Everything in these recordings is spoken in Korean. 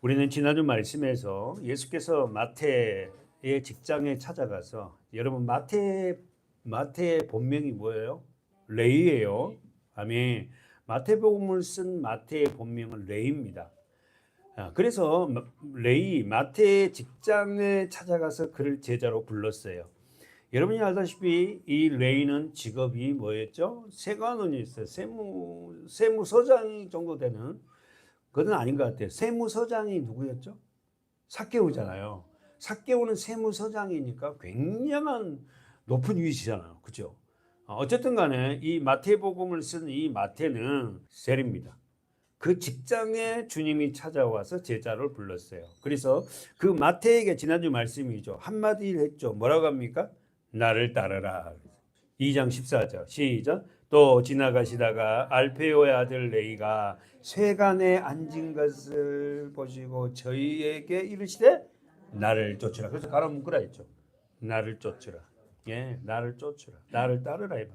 우리는 지난주 말씀에서 예수께서 마태의 직장에 찾아가서 여러분 마태의 본명이 뭐예요? 레위예요. 아멘. 마태복음을 쓴 마태의 본명은 레위입니다. 그래서 마태의 직장에 찾아가서 그를 제자로 불렀어요. 여러분이 알다시피 이 레위는 직업이 뭐였죠? 세관원이었어요. 세무서장 정도 되는 그건 아닌 것 같아요. 세무서장이 누구였죠? 삭개오잖아요. 삭개오는 세무서장이니까 굉장한 높은 위치잖아요. 그죠? 어쨌든 간에 이 마태복음을 쓴 이 마태는 세리입니다. 그 직장에 주님이 찾아와서 제자를 불렀어요. 그래서 그 마태에게 지난주 말씀이죠. 한마디 했죠. 뭐라고 합니까? 나를 따르라. 2장 14절 시작. 또 지나가시다가 알페오의 아들 레이가 쇠관에 앉은 것을 보시고 저희에게 이르시되 나를 쫓으라. 그래서 가로 묶으라 했죠. 나를 쫓으라. 예, 나를 쫓으라. 나를 따르라 해봐.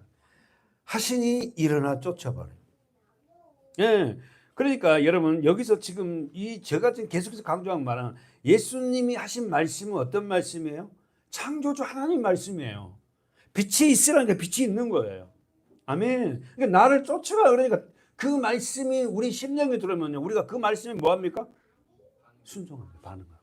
하시니 일어나 쫓아버려요. 예. 그러니까 여러분 여기서 지금 제가 지금 계속해서 강조한 말은 예수님이 하신 말씀은 어떤 말씀이에요? 창조주 하나님 말씀이에요. 빛이 있으라니까 빛이 있는 거예요. 아멘. 그러니까 나를 쫓으라 그러니까 그 말씀이 우리 심령에 들어오면요. 우리가 그 말씀이 뭐합니까? 순종합니다. 반응합니다.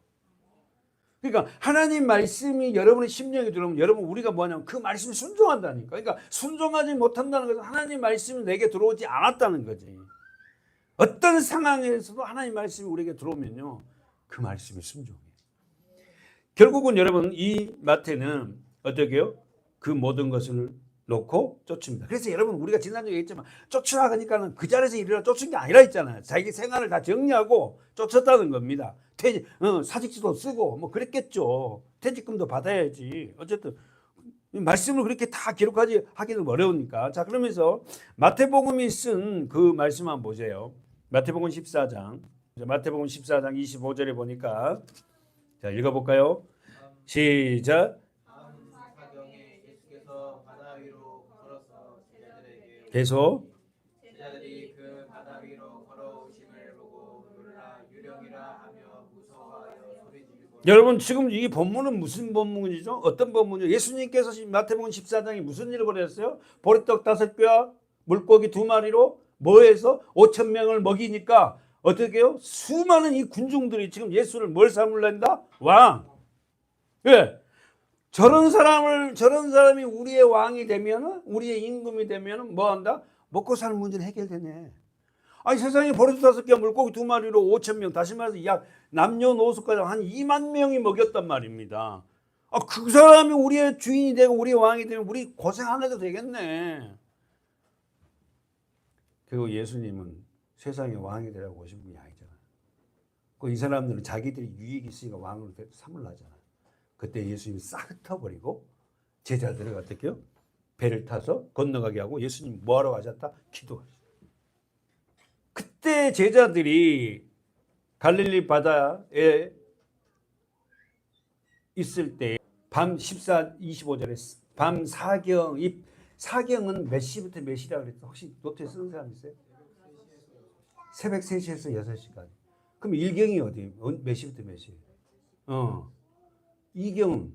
그러니까 하나님 말씀이 여러분의 심령에 들어오면 여러분 우리가 뭐냐면 그 말씀을 순종한다니까. 그러니까 순종하지 못한다는 것은 하나님 말씀이 내게 들어오지 않았다는 거지. 어떤 상황에서도 하나님 말씀이 우리에게 들어오면요. 그 말씀이 순종해요. 결국은 여러분 이 마태는 어떻게 해요? 그 모든 것을 놓고 쫓습니다. 그래서 여러분 우리가 지난주에 얘기했지만 쫓으라 하니까는 그 자리에서 일어나 쫓은 게 아니라 했잖아요. 자기 생활을 다 정리하고 쫓았다는 겁니다. 사직서도 쓰고 뭐 그랬겠죠. 퇴직금도 받아야지. 어쨌든 말씀을 그렇게 다 하기는 어려우니까. 자, 그러면서 마태복음이 쓴 그 말씀 한번 보세요. 마태복음 14장 25절에 보니까 자, 읽어볼까요? 시작. 계속. 제자들이 그 바다 위로 걸어오심을 보고 놀라 유령이라 하며 무서워하여 소리지르고. 여러분 지금 이 본문은 무슨 본문이죠? 어떤 본문이죠? 예수님께서 마태복음 14장에 무슨 일을 벌였어요? 보리떡 5개와 물고기 2마리로 뭐해서 5,000명을 먹이니까 어떻게 해요? 수많은 이 군중들이 지금 예수를 뭘 삼을랜다? 왕. 예. 저런 사람이 우리의 왕이 되면은, 우리의 임금이 되면은 뭐 한다? 먹고 사는 문제는 해결되네. 아니 세상에 보리떡 5개와 물고기 2마리로 5,000명, 다시 말해서 약 남녀노소까지 한 2만 명이 먹였단 말입니다. 그 사람이 우리의 주인이 되고 우리의 왕이 되면 우리 고생 안 해도 되겠네. 그리고 예수님은 세상의 왕이 되라고 오신 분이 아니잖아요. 이 사람들은 자기들이 유익이 있으니까 왕으로 삼으려잖아요. 그때 예수님이 싹 흩어버리고 제자들을 어떻게 해요? 배를 타서 건너가게 하고 예수님 뭐하러 가셨다? 기도하셨어요. 그때 제자들이 갈릴리 바다에 있을 때 밤 25절에 밤 사경, 이 사경은 몇 시부터 몇 시라고 그랬어? 혹시 노트에 쓰는 사람 있어요? 새벽 3시에서 6시까지. 그럼 일경이 어디? 몇 시부터 몇 시? 이경,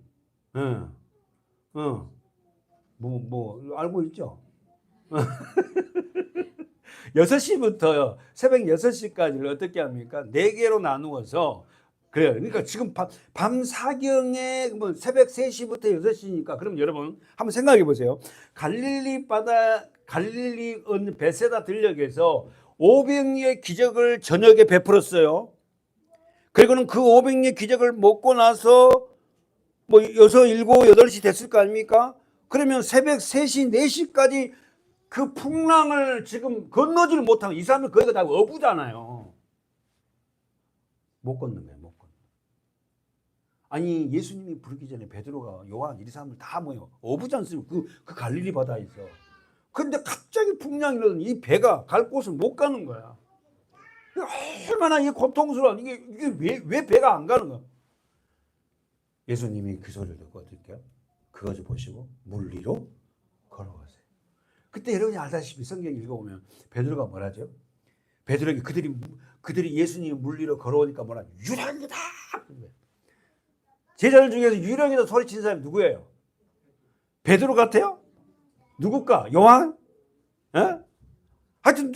뭐 알고 있죠? 6시부터 새벽 6시까지를 어떻게 합니까? 4개로 나누어서 그래요. 그러니까 지금 밤 사경에 뭐 새벽 3시부터 6시니까 그럼 여러분 한번 생각해 보세요. 갈릴리 베세다 들녘에서 500리의 기적을 저녁에 베풀었어요. 그리고는 그 500리의 기적을 먹고 나서 뭐 6, 7, 8시 됐을 거 아닙니까? 그러면 새벽 3시, 4시까지 그 풍랑을 지금 건너지를 못하면 이 사람은 거기가 다 어부잖아요. 못 건너면 못 건너. 아니 예수님이 부르기 전에 베드로가 요한 이 사람들 다 모여 어부지 않습니까? 그 갈릴리 바다에서. 근데 갑자기 풍랑이 일어나니 이 배가 갈 곳을 못 가는 거야. 얼마나 이게 고통스러워. 이게 왜 배가 안 가는 거야? 예수님이 그 소리를 듣고 어떻게 해요? 그것을 보시고 물 위로 걸어가세요. 그때 여러분이 알다시피 성경 읽어보면 베드로가 뭐라죠? 베드로에게 그들이 예수님 물리러 걸어오니까 뭐라 유령이다. 제자들 중에서 유령이다 소리치는 사람이 누구예요? 베드로 같아요? 누굴까? 요한? 에? 하여튼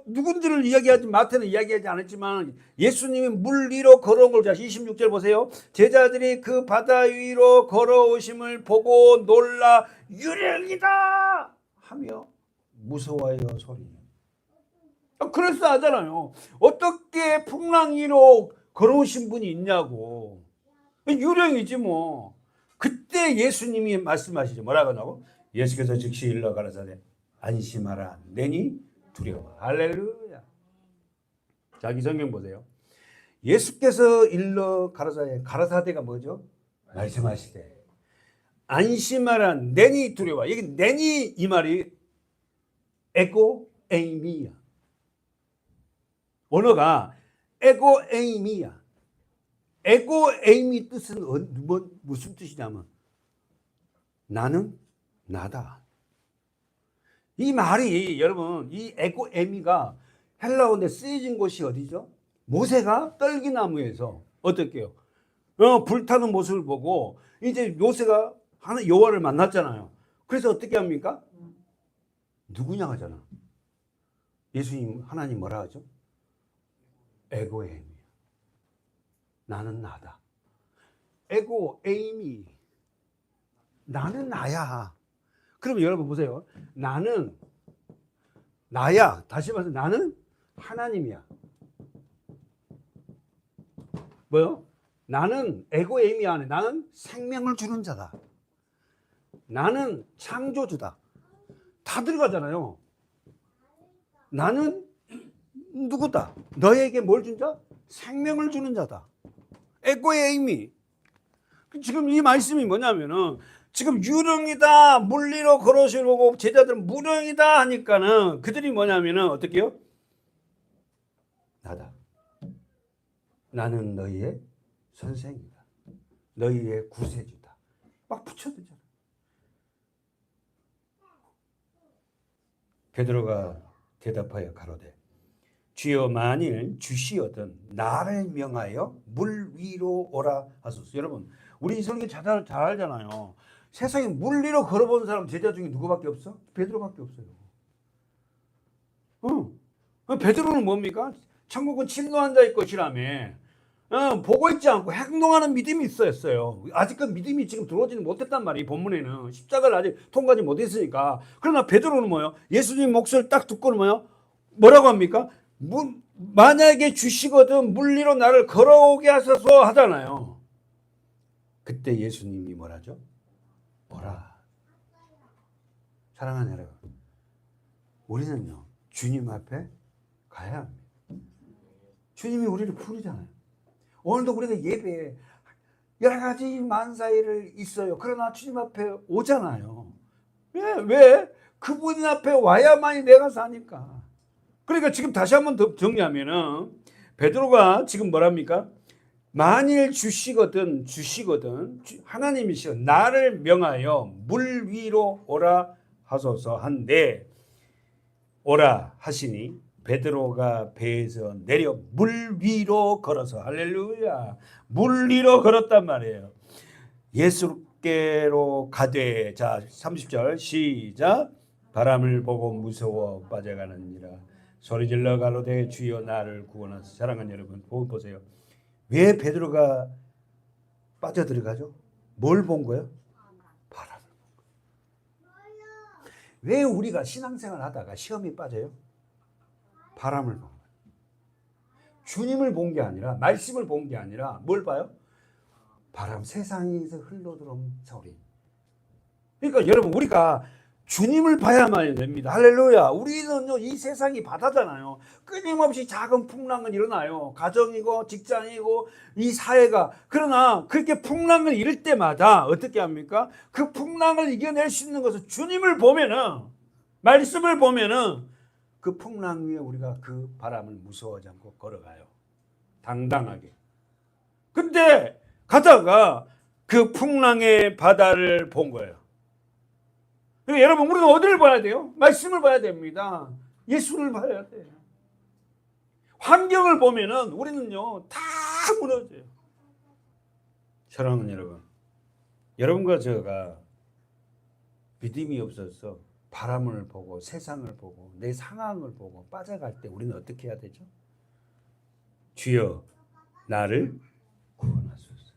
누군지를 이야기하지 마태는 이야기하지 않았지만 예수님이 물 위로 걸어온 걸 26절 보세요. 제자들이 그 바다 위로 걸어오심을 보고 놀라 유령이다 하며 무서워하여 소리. 그래서 하잖아요. 어떻게 풍랑 위로 걸어오신 분이 있냐고. 유령이지 뭐. 그때 예수님이 말씀하시죠. 뭐라고 하냐고? 예수께서 즉시 일러 가라사대 안심하라 내니 두려워. 할렐루야. 자기 성경 보세요. 예수께서 일러 가라사대, 가라사대가 뭐죠? 말씀하시되 안심하라 내니 두려워. 여기 내니 이 말이 에고 에이미야. 언어가 에고 에이미야. 에고 에이미 뜻은 무슨 뜻이냐면 나는 나다. 이 말이 여러분 이 에고 에미가 헬라어인데 쓰여진 곳이 어디죠? 모세가 떨기나무에서 어떻게 해요? 불타는 모습을 보고 이제 모세가 하는 여호와를 만났잖아요. 그래서 어떻게 합니까? 누구냐 하잖아. 예수님 하나님 뭐라 하죠? 에고 에미. 나는 나다. 에고 에이미. 나는 나야. 그럼 여러분 보세요. 나는 나야. 다시 말해서 나는 하나님이야. 뭐요? 나는 에고 에이미 안에 나는 생명을 주는 자다. 나는 창조주다. 다 들어가잖아요. 나는 누구다? 너에게 뭘 준 자? 생명을 주는 자다. 에고의 의미. 지금 이 말씀이 뭐냐면은 지금 유령이다 물리로 걸어오시고 제자들은 무령이다 하니까는 그들이 뭐냐면은 어떻게 해요? 나다. 나는 너희의 선생이다. 너희의 구세주다. 막 붙여들잖아. 베드로가 대답하여 가로되 주여 만일 주시거든 나를 명하여 물 위로 오라 하소서. 여러분 우리 성경 잘 알잖아요. 세상에 물 위로 걸어본 사람 제자 중에 누구밖에 없어? 베드로밖에 없어요. 베드로는 뭡니까? 천국은 침노한 자의 것이라며 보고 있지 않고 행동하는 믿음이 있었어요. 아직까지 믿음이 지금 들어오지는 못했단 말이에요. 본문에는 십자가를 아직 통과하지 못했으니까. 그러나 베드로는 뭐예요? 예수님 목소리를 딱 듣고는 뭐예요? 뭐라고 합니까? 만약에 주시거든 물 위로 나를 걸어오게 하소서 하잖아요. 그때 예수님이 뭐라죠? 오라. 사랑하는 여러분, 우리는요 주님 앞에 가야 합니다. 주님이 우리를 부르잖아요. 오늘도 우리가 예배에 여러 가지 만사일을 있어요. 그러나 주님 앞에 오잖아요. 왜? 그분 앞에 와야만이 내가 사니까. 그러니까 지금 다시 한번 더 정리하면은 베드로가 지금 뭐랍니까? 만일 주시거든 하나님이시여 나를 명하여 물 위로 오라 하소서 한데 오라 하시니 베드로가 배에서 내려 물 위로 걸어서 할렐루야 물 위로 걸었단 말이에요. 예수께로 가되 자 30절 시작 바람을 보고 무서워 빠져가느니라 소리질러 가로되 주여 나를 구원하소서. 사랑하는 여러분 보세요. 왜 베드로가 빠져들어가죠? 뭘 본 거예요? 바람을 본 거예요. 왜 우리가 신앙생활 하다가 시험이 빠져요? 바람을 본 거예요. 주님을 본 게 아니라 말씀을 본 게 아니라 뭘 봐요? 바람 세상에서 흘러들어온 소리. 그러니까 여러분 우리가 주님을 봐야만 됩니다. 할렐루야. 우리는요 이 세상이 바다잖아요. 끊임없이 작은 풍랑은 일어나요. 가정이고 직장이고 이 사회가. 그러나 그렇게 풍랑을 일을 때마다 어떻게 합니까? 그 풍랑을 이겨낼 수 있는 것은 주님을 보면은 말씀을 보면은 그 풍랑 위에 우리가 그 바람을 무서워하지 않고 걸어가요. 당당하게. 근데 가다가 그 풍랑의 바다를 본 거예요. 그러니까 여러분 우리는 어디를 봐야 돼요? 말씀을 봐야 됩니다. 예수를 봐야 돼요. 환경을 보면은 우리는요 다 무너져요. 사랑하는 여러분, 여러분과 제가 믿음이 없어서 바람을 보고 세상을 보고 내 상황을 보고 빠져갈 때 우리는 어떻게 해야 되죠? 주여 나를 구원하소서.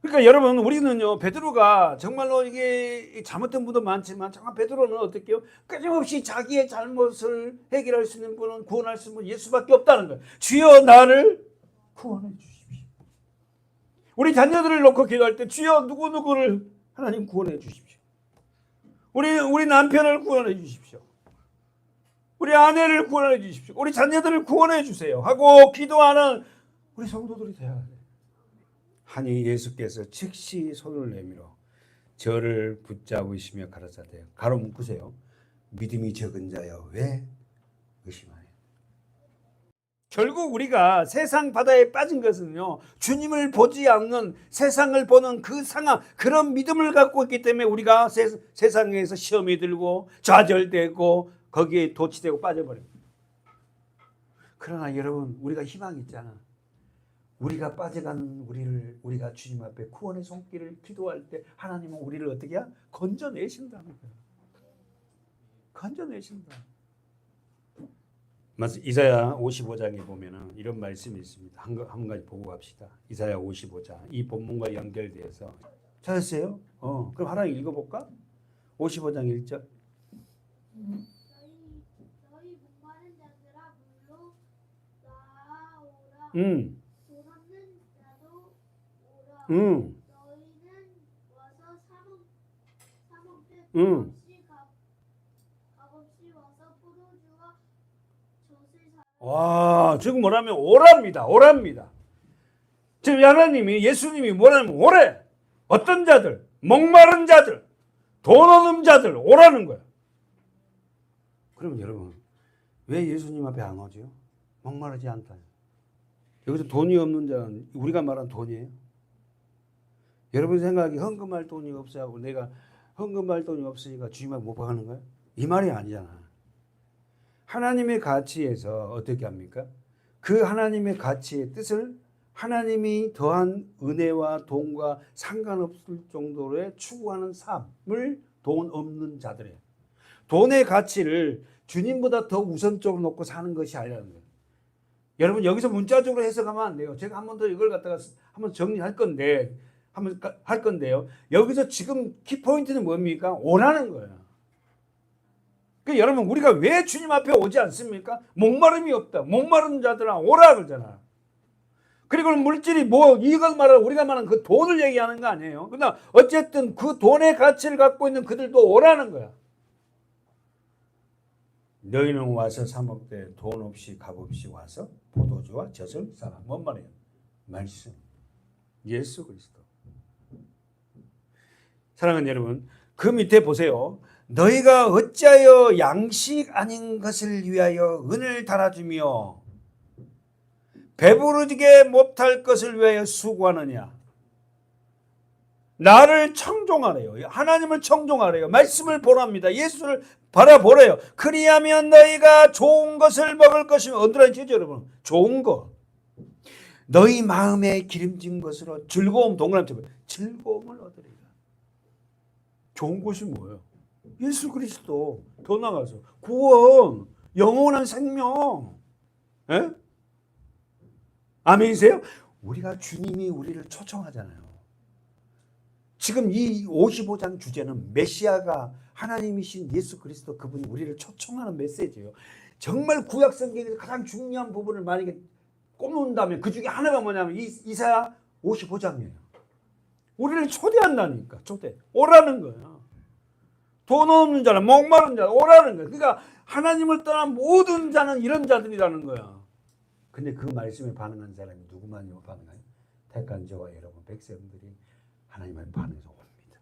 그러니까 여러분, 우리는요 베드로가 정말로 이게 잘못된 분도 많지만 정말 베드로는 어떻게 해요? 끊임없이 자기의 잘못을 해결할 수 있는 분은, 구원할 수 있는 분은 예수밖에 없다는 거예요. 주여 나를 구원해 주십시오. 우리 자녀들을 놓고 기도할 때 주여 누구누구를 하나님 구원해 주십시오. 우리 남편을 구원해 주십시오. 우리 아내를 구원해 주십시오. 우리 자녀들을 구원해 주세요 하고 기도하는 우리 성도들이 돼야 돼요. 하니 예수께서 즉시 손을 내밀어 저를 붙잡으시며 가라사대 가로 묶으세요. 믿음이 적은 자여 왜 의심하냐. 결국 우리가 세상 바다에 빠진 것은요 주님을 보지 않는 세상을 보는 그 상황, 그런 믿음을 갖고 있기 때문에 우리가 세상에서 시험이 들고 좌절되고 거기에 도취되고 빠져버립니다. 그러나 여러분, 우리가 희망이 있잖아. 우리가 빠져가는 우리가 주님 앞에 구원의 손길을 기도할 때 하나님은 우리를 어떻게 해야? 건져내신다는 거예요. 건져내신다. 이사야 55장에 보면은 이런 말씀이 있습니다. 한 가지 보고 갑시다. 이사야 55장. 이 본문과 연결돼서 찾았어요? 그럼 하나 읽어볼까? 55장 1절. 너희 목마른 자들아 물로 나아오라. 돈 없는 자도 오라. 너희는 와서 사먹되 값없이 와서 포도주와 젖을 사. 와, 지금 뭐라면 오랍니다. 오랍니다. 지금 하나님이, 예수님이 뭐라면 오래. 어떤 자들, 목마른 자들, 돈 없는 자들 오라는 거예요. 그럼 여러분, 왜 예수님 앞에 안 오죠? 목마르지 않다. 여기서 돈이 없는 자는 우리가 말한 돈이에요. 여러분 생각이 헌금할 돈이 없어하고 내가 헌금할 돈이 없으니까 주님 앞에 못 박는 거예요? 이 말이 아니잖아. 하나님의 가치에서 어떻게 합니까? 그 하나님의 가치의 뜻을 하나님이 더한 은혜와 돈과 상관없을 정도로 추구하는 삶을 돈 없는 자들이에요. 돈의 가치를 주님보다 더 우선적으로 놓고 사는 것이 아니라는 거예요. 여러분, 여기서 문자적으로 해석하면 안 돼요. 제가 한 번 더 이걸 갖다가 한번 정리할 건데, 한번 할 건데요. 여기서 지금 키포인트는 뭡니까? 오라는 거예요. 그러니까 여러분, 우리가 왜 주님 앞에 오지 않습니까? 목마름이 없다. 목마른 자들아 오라 그러잖아. 그리고 물질이 뭐 이걸 말하는, 우리가 말하는 그 돈을 얘기하는 거 아니에요. 그러나 어쨌든 그 돈의 가치를 갖고 있는 그들도 오라는 거야. 너희는 와서 사 먹되 돈 없이 값 없이 와서 포도주와 젖을 사라. 뭔 말이에요? 말씀. 예수 그리스도. 사랑하는 여러분, 그 밑에 보세요. 너희가 어찌하여 양식 아닌 것을 위하여 은을 달아주며 배부르게 못할 것을 위하여 수고하느냐. 나를 청종하래요. 하나님을 청종하래요. 말씀을 보랍니다. 예수를 바라보래요. 그리하면 너희가 좋은 것을 먹을 것이며, 언더라인 여러분, 좋은 것. 너희 마음에 기름진 것으로 즐거움, 동그라미 즐거움을 얻으리라. 좋은 것이 뭐예요? 예수 그리스도. 더 나가서 구원, 영원한 생명. 에? 아멘이세요? 우리가 주님이 우리를 초청하잖아요. 지금 이 55장 주제는 메시아가 하나님이신 예수 그리스도, 그분이 우리를 초청하는 메시지예요. 정말 구약 성경에서 가장 중요한 부분을 만약에 꼽는다면 그 중에 하나가 뭐냐면 이사야 55장이에요. 우리를 초대한다니까. 초대. 오라는 거예요. 돈 없는 자는, 목마른 자는 오라는 거예요. 그러니까 하나님을 떠난 모든 자는 이런 자들이라는 거야. 근데 그 말씀에 반응한 사람이 누구만이 반응해요? 택한 저와 여러분 백성들이 하나님의 반응해서 옵니다.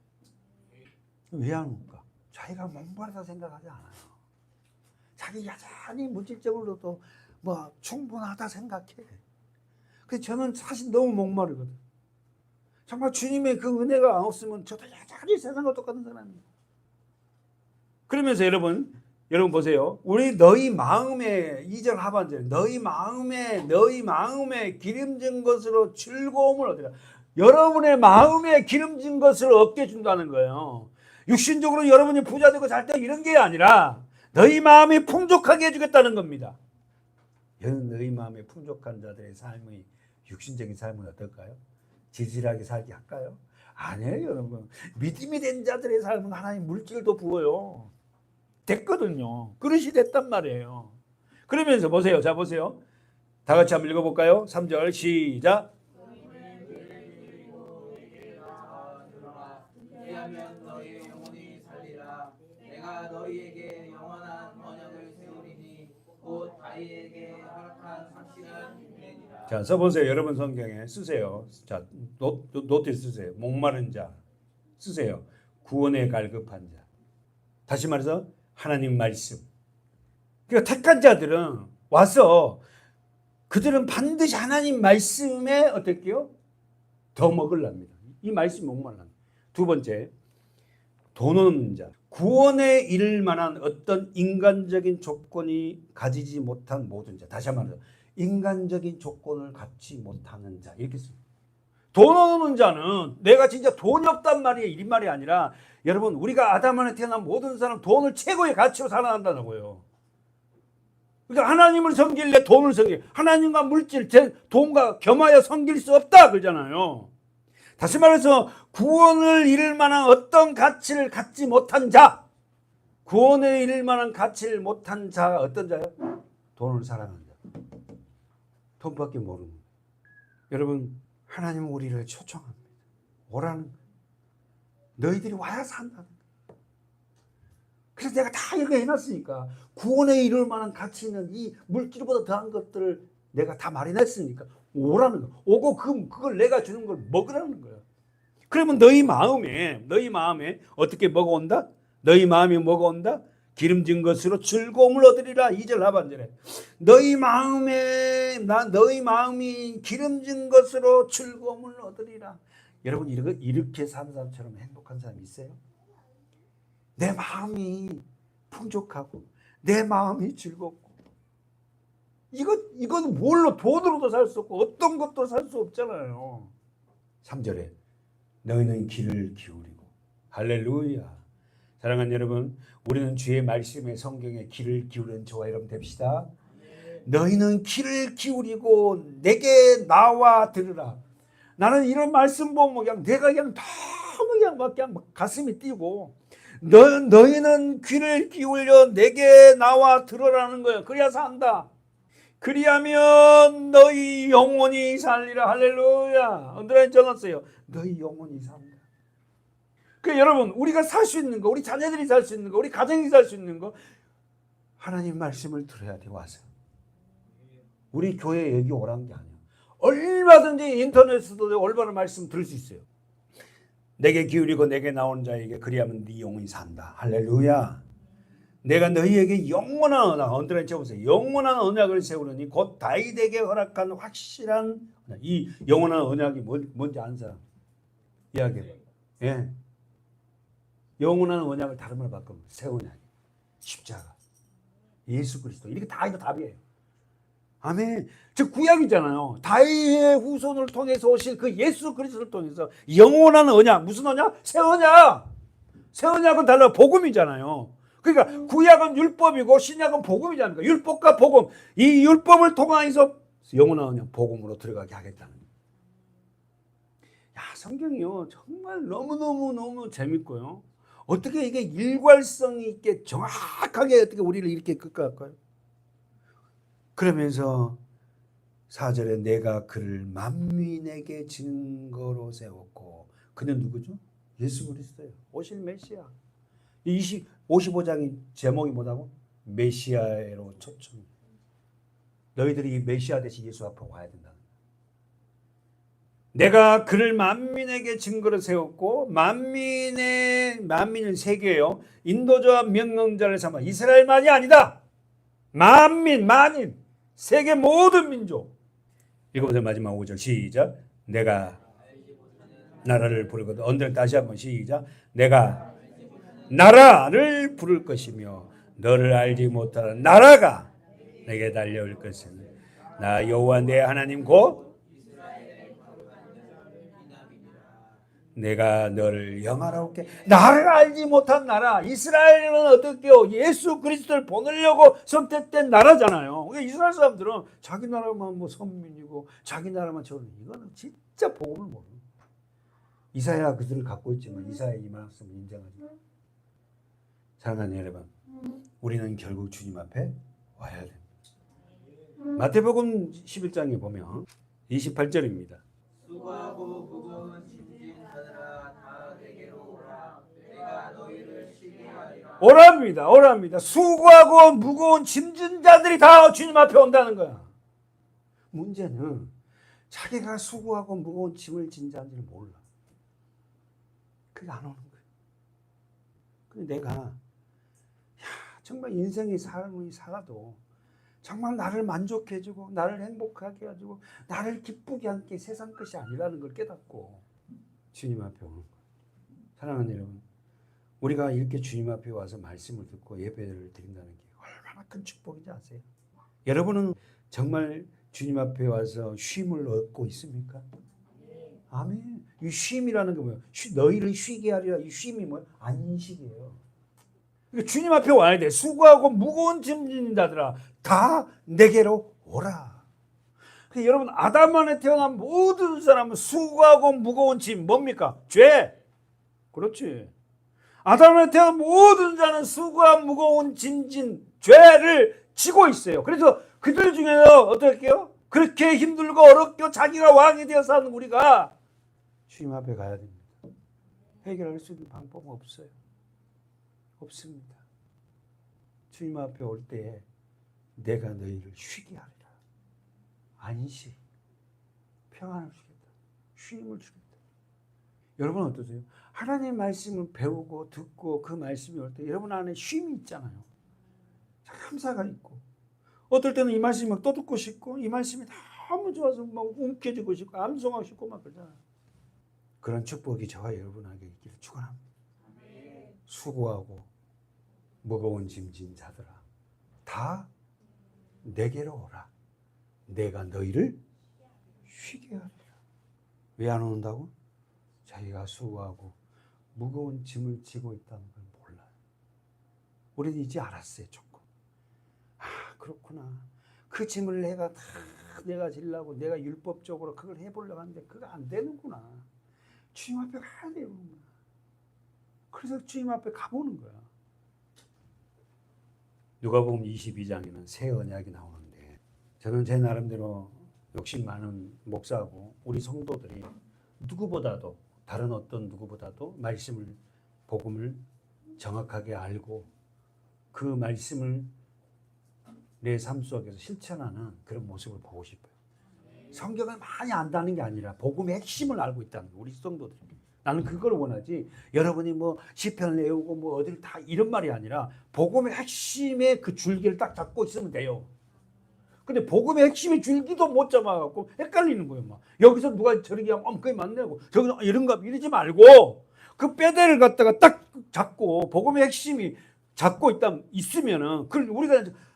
왜 안 올까? 자기가 목마르다 생각하지 않아요. 자기 여전히 물질적으로도 뭐 충분하다 생각해. 근데 저는 사실 너무 목마르거든. 정말 주님의 그 은혜가 없으면 저도 여전히 세상과 똑같은 사람이에요. 그러면서 여러분, 여러분 보세요. 우리 너희 마음에 2절 하반절에 너희 마음에 기름진 것으로 즐거움을 얻으라. 여러분의 마음에 기름진 것을 얻게 준다는 거예요. 육신적으로 여러분이 부자 되고 잘 때 이런 게 아니라 너희 마음이 풍족하게 해주겠다는 겁니다. 여러분 너희 마음에 풍족한 자들의 삶의 육신적인 삶은 어떨까요? 지질하게 살게 할까요? 아니에요, 여러분. 믿음이 된 자들의 삶은 하나님 물질도 부어요. 됐거든요. 그릇이 됐단 말이에요. 그러면서 보세요. 자, 보세요. 다 같이 한번 읽어볼까요? 3절 시작. 그리하면 너희의 영혼이 살리라. 내가 너희에게 영원한 언약을 세우리니 곧 다윗에게 허락한 상실은 인내니라. 자, 써보세요. 여러분 성경에 쓰세요. 자, 노트 쓰세요. 목마른 자 쓰세요. 구원에 갈급한 자. 다시 말해서 하나님 말씀. 그러니까 택한 자들은 와서 그들은 반드시 하나님 말씀에 어떻게요? 더 먹으랍니다. 이 말씀 목말라. 두 번째, 돈 없는 자. 구원에 이를 만한 어떤 인간적인 조건이 가지지 못한 모든 자. 다시 한번 말해서 인간적인 조건을 갖지 못하는 자. 이렇게 씁니다. 돈 없는 자는 내가 진짜 돈이 없단 말이에요. 이 말이 아니라 여러분 우리가 아담 안에 태어난 모든 사람 돈을 최고의 가치로 살아간다고요. 그러니까 하나님을 섬길래 돈을 섬길. 하나님과 물질, 돈과 겸하여 섬길 수 없다 그러잖아요. 다시 말해서 구원을 이룰 만한 어떤 가치를 갖지 못한 자. 구원을 이룰 만한 가치를 못한 자가 어떤 자예요? 돈을 사랑하는 자. 돈밖에 모르는 거예요. 여러분 하나님은 우리를 초청합니다. 오라는 거예요. 너희들이 와야 산다는 거예요. 그래서 내가 다 이거 해놨으니까 구원에 이룰 만한 가치 있는 이 물질보다 더한 것들을 내가 다 마련했으니까 오라는 거예요. 오고 그걸 내가 주는 걸 먹으라는 거예요. 그러면 너희 마음에 어떻게 먹어온다? 너희 마음이 먹어온다? 기름진 것으로 즐거움을 얻으리라. 2절 하반절에 너희 마음이 기름진 것으로 즐거움을 얻으리라. 여러분 이렇게 사는 사람처럼 행복한 사람 있어요? 내 마음이 풍족하고 내 마음이 즐겁고 이건 뭘로 돈으로도 살 수 없고 어떤 것도 살 수 없잖아요. 3절에 너희는 귀를 기울이고 할렐루야. 사랑하는 여러분 우리는 주의 말씀에 성경에 귀를 기울이는 저와 여러분 됩시다. 너희는 귀를 기울이고 내게 나와 들으라. 나는 이런 말씀 보면 그냥 내가 그냥 너무 그냥 가슴이 뛰고 너희는 귀를 기울여 내게 나와 들으라는 거예요. 그래야 산다. 그리하면 너희 영혼이 살리라. 할렐루야. 언더라인 적었어요. 너희 영혼이 산다. 그 여러분 우리가 살 수 있는 거, 우리 자녀들이 살 수 있는 거, 우리 가정이 살 수 있는 거 하나님 말씀을 들어야 돼. 와서 우리 교회 여기 오라는 게 아니야. 얼마든지 인터넷에서도 올바른 말씀 들을 수 있어요. 내게 기울이고 내게 나오는 자에게 그리하면 네 영혼이 산다. 할렐루야. 내가 너희에게 영원한 언약, 언더라인 쳐보세요. 영원한 언약을 세우느니 곧 다윗에게 허락한 확실한 언약. 이 영원한 언약이 뭔지 아는 사람 이야기해요. 예. 영원한 언약을 다른 말 바꾸면 새 언약, 십자가, 예수 그리스도 이렇게 다 이거 답이에요. 아멘. 즉 구약이잖아요. 다윗의 후손을 통해서 오신 그 예수 그리스도를 통해서 영원한 언약, 무슨 언약? 새 언약. 새 언약은 달라 복음이잖아요. 그러니까 구약은 율법이고 신약은 복음이잖아요. 율법과 복음, 이 율법을 통해서 영원한 언약 복음으로 들어가게 하겠다는 거예요. 야, 성경이요 정말 너무 재밌고요. 어떻게 이게 일관성 있게 정확하게 어떻게 우리를 이렇게 끌어갈까요? 그러면서 4절에 내가 그를 만민에게 증거로 세웠고 그는 누구죠? 예수 그리스도예요. 오실 메시아. 55장이 제목이 뭐라고? 메시아로 초청. 너희들이 이 메시아 대신 예수 앞으로 와야 된다. 내가 그를 만민에게 증거로 세웠고 만민은 세계예요. 인도자와 명령자를 삼아 이스라엘만이 아니다. 만민 세계 모든 민족. 읽어보세요. 마지막 5절 시작. 내가 나라를 부르거든. 언더는 다시 한번 시작. 내가 나라를 부를 것이며 너를 알지 못하는 나라가 내게 달려올 것은 나 여호와 내 하나님 곧 내가 너를 영화롭게 나를 알지 못한 나라. 이스라엘은 어떻게요? 예수 그리스도를 보내려고 선택된 나라잖아요. 그러니까 이스라엘 사람들은 자기 나라만 뭐 선민이고 자기 나라만 저런 이거는 진짜 복음을 모르는. 이사야 그들을 갖고 있지만 이사야 이 말씀을 인정하지. 사랑하는 여러분, 우리는 결국 주님 앞에 와야 됩니다. 마태복음 11장에 보면 28절입니다. 수고하고 무거운 짐진 자들아 다 내게로 오라. 내가 너희를 쉬게 하리라. 오랍니다. 오랍니다. 수고하고 무거운 짐진 자들이 다 주님 앞에 온다는 거야. 문제는 자기가 수고하고 무거운 짐을 진 자들이 몰라. 그게 안 오는 거예요. 근데 내가 정말 인생의 삶을 살아도 정말 나를 만족해주고 나를 행복하게 해주고 나를 기쁘게 하는 게 세상 것이 아니라는 걸 깨닫고 주님 앞에 오는 거예요. 사랑하는 여러분, 우리가 이렇게 주님 앞에 와서 말씀을 듣고 예배를 드린다는 게 얼마나 큰 축복인지 아세요? 여러분은 정말 주님 앞에 와서 쉼을 얻고 있습니까? 아멘. 이 쉼이라는 게 뭐예요? 너희를 쉬게 하리라. 이 쉼이 뭐예요? 안식이에요. 그러니까 주님 앞에 와야 돼. 수고하고 무거운 짐 지는 자들아 다 내게로 오라. 그러니까 여러분, 아담 안에 태어난 모든 사람은 수고하고 무거운 짐 뭡니까? 죄. 그렇지. 아담 안에 태어난 모든 자는 수고하고 무거운 짐진 죄를 지고 있어요. 그래서 그들 중에서 어떻게 해요? 그렇게 힘들고 어렵고 자기가 왕이 되어서 하는 우리가 주님 앞에 가야 됩니다. 해결할 수 있는 방법은 없어요. 없습니다. 주님 앞에 올 때에 내가 너희를 쉬게 하리라. 안식, 평안을 주겠다. 쉼을 주겠다. 여러분 어떠세요? 하나님의 말씀을 배우고 듣고 그 말씀이 올 때 여러분 안에 쉼이 있잖아요. 감사가 있고 어떨 때는 이 말씀이 막 또 듣고 싶고 이 말씀이 너무 좋아서 막 움켜쥐고 싶고 암송하고 싶고 막 그러잖아요. 그런 축복이 저와 여러분에게 있기를 축원합니다. 수고하고 무거운 짐진 자들아 다 내게로 오라. 내가 너희를 쉬게 하리라. 왜 안 온다고? 자기가 수고하고 무거운 짐을 지고 있다는 걸 몰라요. 우리는 이제 알았어요. 조금. 아 그렇구나. 그 짐을 내가 지려고 내가 율법적으로 그걸 해보려고 하는데 그거 안 되는구나. 주님 앞에 가야 돼요. 그래서 주님 앞에 가보는 거야. 누가복음 22장에는 새 언약이 나오는데 저는 제 나름대로 욕심 많은 목사하고 우리 성도들이 누구보다도 다른 어떤 누구보다도 말씀을 복음을 정확하게 알고 그 말씀을 내 삶 속에서 실천하는 그런 모습을 보고 싶어요. 성경을 많이 안다는 게 아니라 복음의 핵심을 알고 있다는 거예요. 우리 성도들이. 나는 그걸 원하지. 여러분이 뭐 시편 외우고 뭐 어딜 다 이런 말이 아니라 복음의 핵심의 그 줄기를 딱 잡고 있으면 돼요. 근데 복음의 핵심의 줄기도 못 잡아갖고 헷갈리는 거예요. 막 여기서 누가 저렇게 하면 그게 맞네고 저기서 이런가 이러지 말고 그 뼈대를 갖다가 딱 잡고 복음의 핵심이 잡고 있으면은 그걸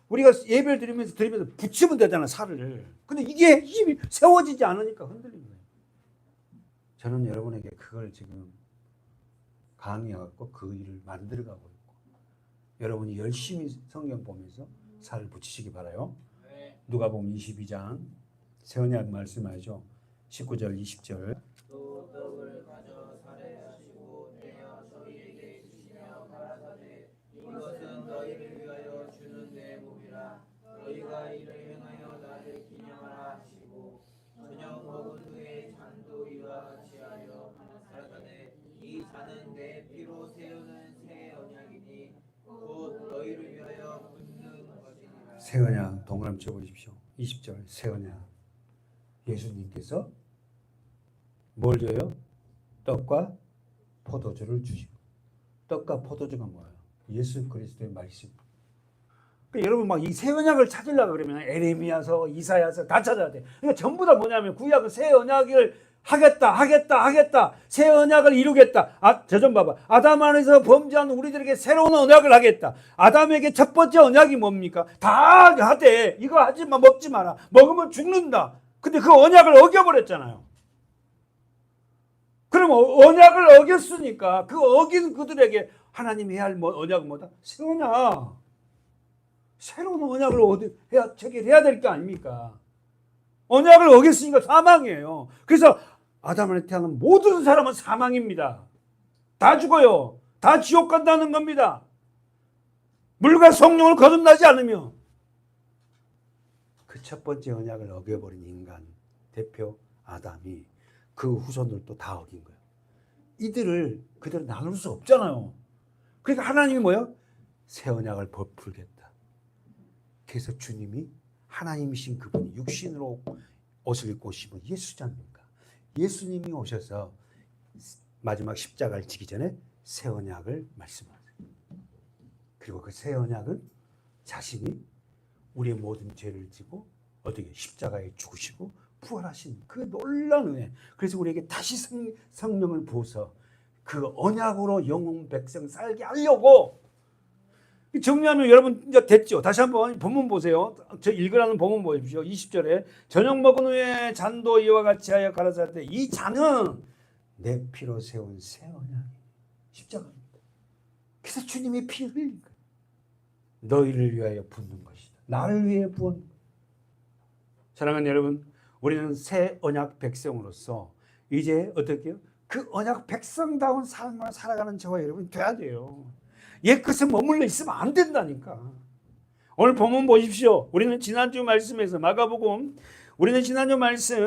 우리가 예배를 드리면서 붙이면 되잖아 살을. 근데 이게 핵심이 세워지지 않으니까 흔들리는 거예요. 저는 여러분에게 그걸 지금 강의해갖고 그 일을 만들어가고 있고 여러분이 열심히 성경 보면서 살을 붙이시기 바라요. 누가복음 22장 새 언약 말씀하죠. 19절 20절 또 떡을 가져 살해하시고 떼어 저희에게 주시며 가라사대 이것은 너희를 위하여 주는 내 몸이라 너희가 이를 행하여 나를 기념하라 하시고 저녁 먹은 후에 잔도 이와 같이 하여 가라사대 이 잔은 내 피로 세우는 새 언약이니 곧 너희를 위하여 붓는 것이니라. 새 언약 동그라미 쳐보십시오. 20절 새 언약 예수님께서 뭘 줘요? 떡과 포도주를 주시고 떡과 포도주가 뭐예요? 예수 그리스도의 말씀. 그러니까 여러분 막 이 새 언약을 찾으려고 그러면 에레미야서 이사야서 다 찾아야 돼. 그러니까 전부 다 뭐냐면 구약은 새 언약을 하겠다. 새 언약을 이루겠다. 저 좀 봐봐. 아담 안에서 범죄한 우리들에게 새로운 언약을 하겠다. 아담에게 첫 번째 언약이 뭡니까? 다 하되 이거 하지 마, 먹지 마라. 먹으면 죽는다. 근데 그 언약을 어겨버렸잖아요. 그럼 언약을 어겼으니까 그 어긴 그들에게 하나님이 해야 할 언약은 뭐다? 새 언약. 새로운 언약을 체결해야 될 게 아닙니까? 언약을 어겼으니까 사망이에요. 그래서 아담을 태어난 모든 사람은 사망입니다. 다 죽어요. 다 지옥 간다는 겁니다. 물과 성령을 거듭나지 않으며. 그 첫 번째 언약을 어겨버린 인간 대표 아담이 그 후손들도 다 어긴 거예요. 이들을 그대로 나눌 수 없잖아요. 그러니까 하나님이 뭐예요? 새 언약을 베풀겠다. 그래서 주님이 하나님이신 그분이 육신으로 옷을 입고 오시면 예수잖습니까? 예수님이 오셔서 마지막 십자가를 지기 전에 새 언약을 말씀하세요. 그리고 그 새 언약은 자신이 우리의 모든 죄를 지고 어떻게 십자가에 죽으시고 부활하신 그 놀라운 은혜. 그래서 우리에게 다시 성령을 부어서 그 언약으로 영혼 백성 살게 하려고. 정리하면 여러분 이제 됐죠. 다시 한번 본문 보세요. 저 읽으라는 본문 보십시오. 20절에 저녁 먹은 후에 잔도 이와 같이 하여 가라사대 이 잔은 내 피로 세운 새 언약이 십자가입니다. 그래서 주님이 피 흘린 거예요. 너희를 위하여 붓는 것이다. 나를 위해 부은 거예요. 사랑하는 여러분, 우리는 새 언약 백성으로서 이제 어떻게 해요? 그 언약 백성다운 삶을 살아가는 저와 여러분이 돼야 돼요. 옛것에 머물러 있으면 안 된다니까. 오늘 본문 보십시오. 우리는 지난주 말씀에서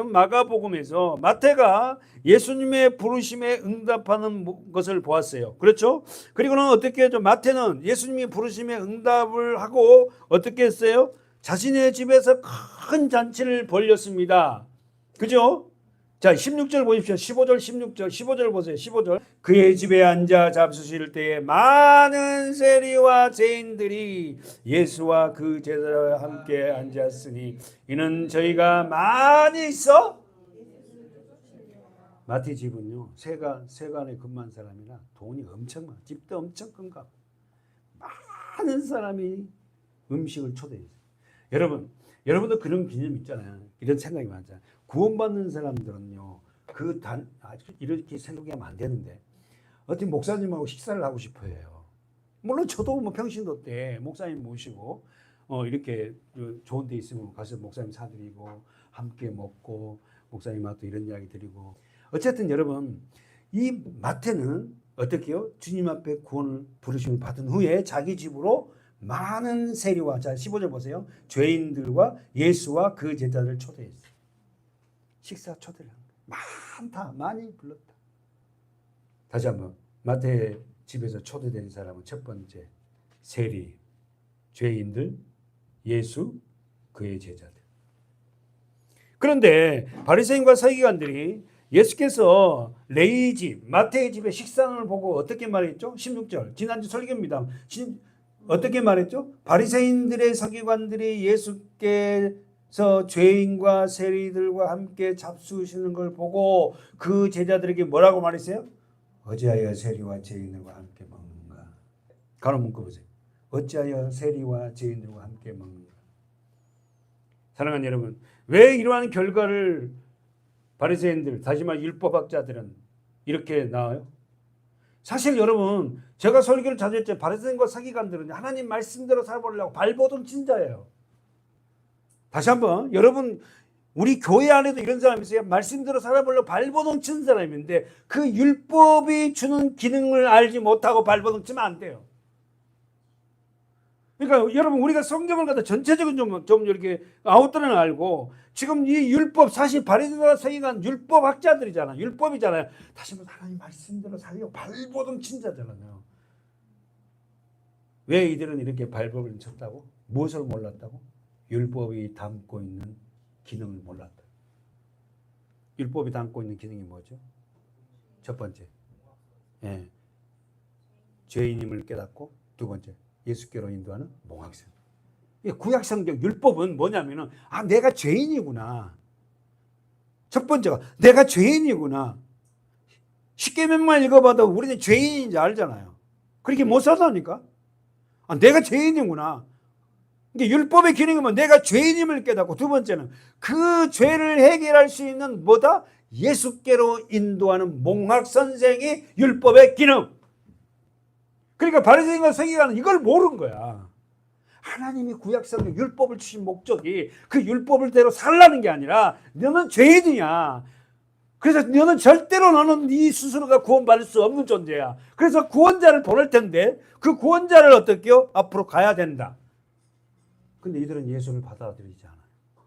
마가복음에서 마태가 예수님의 부르심에 응답하는 것을 보았어요. 그렇죠? 그리고는 어떻게 했죠? 마태는 예수님이 부르심에 응답을 하고 어떻게 했어요? 자신의 집에서 큰 잔치를 벌였습니다. 그죠? 자, 16절 보십시오. 15절 보세요. 15절. 그의 집에 앉아 잡수실 때에 많은 세리와 죄인들이 예수와 그 제자와 함께 앉았으니 이는 저희가 많이 있어. 마태 집은요, 세간에 근무한 사람이라 돈이 엄청 많아. 집도 엄청 큰가. 많은 사람이 음식을 초대했어요. 여러분도 그런 개념 있잖아요. 이런 생각이 많잖아요. 구원받는 사람들은요, 이렇게 생각하면 안 되는데, 어떻게 목사님하고 식사를 하고 싶어 해요. 물론 저도 뭐 평신도 때 목사님 모시고, 이렇게 좋은 데 있으면 가서 목사님 사드리고, 함께 먹고, 목사님하고 이런 이야기 드리고. 어쨌든 여러분, 이 마태는 어떻게 해요? 주님 앞에 구원을 부르심을 받은 후에 자기 집으로 많은 세리와, 자 15절 보세요. 죄인들과 예수와 그 제자를 초대했어요. 식사 초대를 많다, 많이 불렀다. 다시 한번 마태 집에서 초대된 사람은 첫 번째 세리, 죄인들, 예수, 그의 제자들. 그런데 바리새인과 서기관들이 예수께서 레위 집, 마태의 집에 식상을 보고 어떻게 말했죠? 16절 지난주 설교입니다. 어떻게 말했죠? 바리새인들의 서기관들이 예수께서 죄인과 세리들과 함께 잡수시는 걸 보고 그 제자들에게 뭐라고 말했어요? 어찌하여 세리와 죄인들과 함께 먹는가? 가로 문구 보세요. 어찌하여 세리와 죄인들과 함께 먹는가? 사랑하는 여러분, 왜 이러한 결과를 바리새인들, 다시 말해 율법학자들은 이렇게 나와요? 사실 여러분, 제가 설교를 자주 했죠. 바리새인과 서기관들은 하나님 말씀대로 살아보려고 발버둥 친 자예요. 다시 한번, 여러분, 우리 교회 안에도 이런 사람이 있어요. 말씀대로 살아보려고 발버둥 친 사람인데 그 율법이 주는 기능을 알지 못하고 발버둥 치면 안 돼요. 그러니까 여러분, 우리가 성경을 갖다 전체적으로 좀 이렇게 아웃도는 알고, 지금 이 율법, 사실 바리새인과 서기관 율법 학자들이잖아. 율법이잖아요. 다시 한번 하나님 말씀대로 살려고 발버둥 친 자잖아요. 왜 이들은 이렇게 발버둥을 쳤다고? 무엇을 몰랐다고? 율법이 담고 있는 기능을 몰랐다. 율법이 담고 있는 기능이 뭐죠? 첫 번째, 죄인임을 깨닫고, 두 번째, 예수께로 인도하는 몽학성. 구약성경 율법은 뭐냐면은 내가 죄인이구나. 첫 번째가 내가 죄인이구나. 십계명만 읽어봐도 우리는 죄인인지 알잖아요. 그렇게 못 살다니까. 내가 죄인이구나. 이게 율법의 기능이면 내가 죄인임을 깨닫고, 두 번째는 그 죄를 해결할 수 있는 뭐다? 예수께로 인도하는 몽학 선생이 율법의 기능. 그러니까 바리새인과 서기관은 이걸 모르는 거야. 하나님이 구약성경 율법을 주신 목적이 그 율법을대로 살라는 게 아니라 너는 죄인이야. 그래서 너는 네 스스로가 구원받을 수 없는 존재야. 그래서 구원자를 보낼 텐데 그 구원자를 어떻게요? 앞으로 가야 된다. 근데 이들은 예수를 받아들이지 않아요.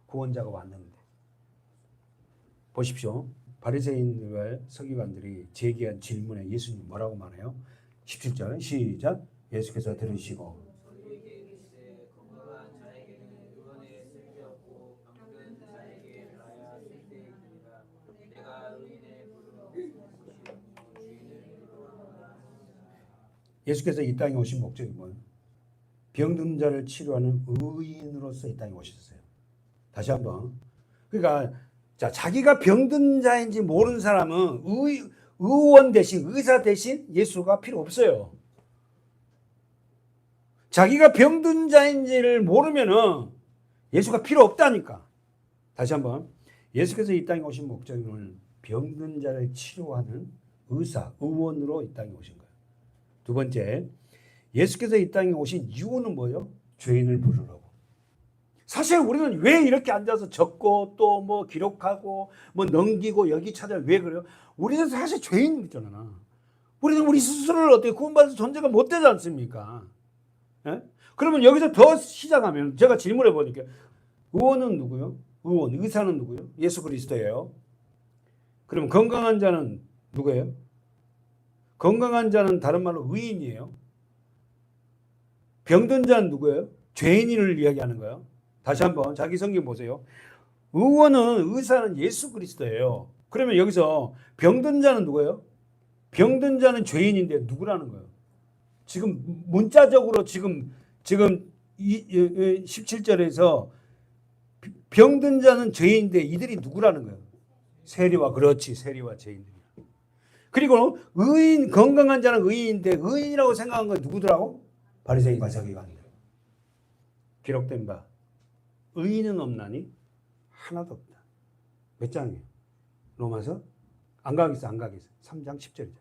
구원자가 왔는데. 보십시오. 바리새인들과 서기관들이 제기한 질문에 예수님 뭐라고 말해요? 17절 시작. 예수께서 들으시고 저희에게 이르시되 건강한 자에게는 의원의 쓸데없고 병든 자에게 가야 쓸데있느니라. 내가 의인의 부르러 온 것이 아니요 주인을 부르러 왔노라. 예수께서 이 땅에 오신 목적이 뭐예요? 병든 자를 치료하는 의인으로서 이 땅에 오셨어요. 다시 한번. 그러니까 자기가 병든 자인지 모르는 사람은 의원 대신, 의사 대신 예수가 필요 없어요. 자기가 병든 자인지를 모르면은 예수가 필요 없다니까. 다시 한번. 예수께서 이 땅에 오신 목적은 병든 자를 치료하는 의사, 의원으로 이 땅에 오신 거예요. 두 번째, 예수께서 이 땅에 오신 이유는 뭐예요? 죄인을 부르라고. 사실 우리는 왜 이렇게 앉아서 적고 또 뭐 기록하고 뭐 넘기고 여기 찾아 왜 그래요? 우리는 사실 죄인이잖아. 우리는 우리 스스로를 어떻게 구원받을 존재가 못 되지 않습니까? 예? 그러면 여기서 더 시작하면 제가 질문해 보니까 의원은 누구요? 의원, 의사는 누구요? 예수 그리스도예요. 그럼 건강한 자는 누구예요? 건강한 자는 다른 말로 의인이에요. 병든 자는 누구예요? 죄인을 이야기하는 거예요. 다시 한번 자기 성경 보세요. 의원은, 의사는 예수 그리스도예요. 그러면 여기서 병든 자는 누구예요? 병든 자는 죄인인데 누구라는 거예요? 지금 문자적으로 지금 17절에서 병든 자는 죄인인데 이들이 누구라는 거예요? 세리와, 그렇지, 세리와 죄인들이야. 그리고 의인, 건강한 자는 의인인데 의인이라고 생각한 건 누구더라고? 바리새인과 서기관들. 기록된 바 의인은 없나니 하나도 없다. 몇 장이에요? 로마서? 안 가겠어. 3장 10절이죠.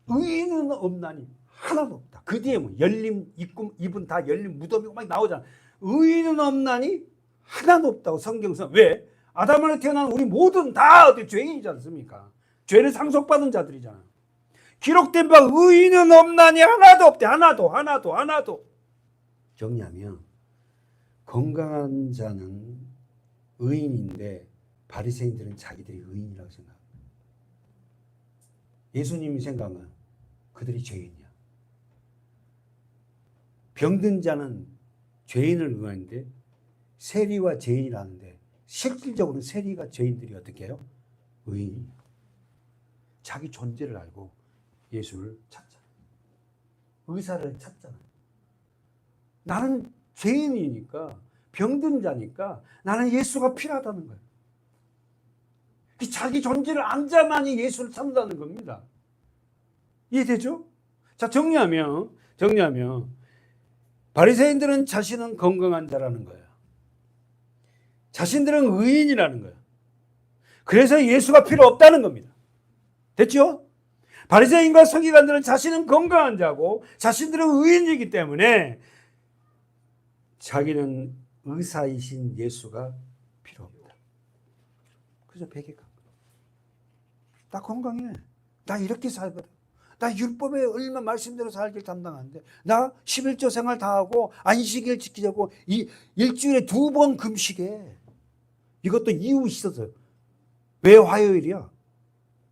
의인은 없나니 하나도 없다. 그 뒤에 뭐 열린 입은 다 열린 무덤이고 막 나오잖아. 의인은 없나니 하나도 없다고 성경에서. 왜? 아담으로 태어난 우리 모든 다 어떻게 죄인이지 않습니까? 죄를 상속받은 자들이잖아. 기록된 바 의인은 없나니 하나도 없대. 하나도. 정리하면 건강한 자는 의인인데 바리새인들은 자기들이 의인이라고 생각합니다. 예수님이 생각은 그들이 죄인이야. 병든 자는 죄인을 의하는데 세리와 죄인이라는데 실질적으로 세리가 죄인들이 어떻게 해요? 의인이에요. 자기 존재를 알고 예수를 찾잖아. 의사를 찾잖아. 나는 죄인이니까, 병든 자니까 나는 예수가 필요하다는 거예요. 자기 존재를 안자만이 예수를 찾는다는 겁니다. 이해되죠? 자, 정리하면 바리새인들은 자신은 건강한 자라는 거예요. 자신들은 의인이라는 거예요. 그래서 예수가 필요 없다는 겁니다. 됐죠? 바리새인과 서기관들은 자신은 건강한 자고 자신들은 의인이기 때문에 자기는 의사이신 예수가 필요 없다. 그래서 베개가 나 건강해. 나 이렇게 살거든. 나 율법에 얼마 말씀대로 살길 감당하는데 나 11조 생활 다 하고 안식일 지키자고 일주일에 2번 금식해. 이것도 이유 있어서. 왜 화요일이야?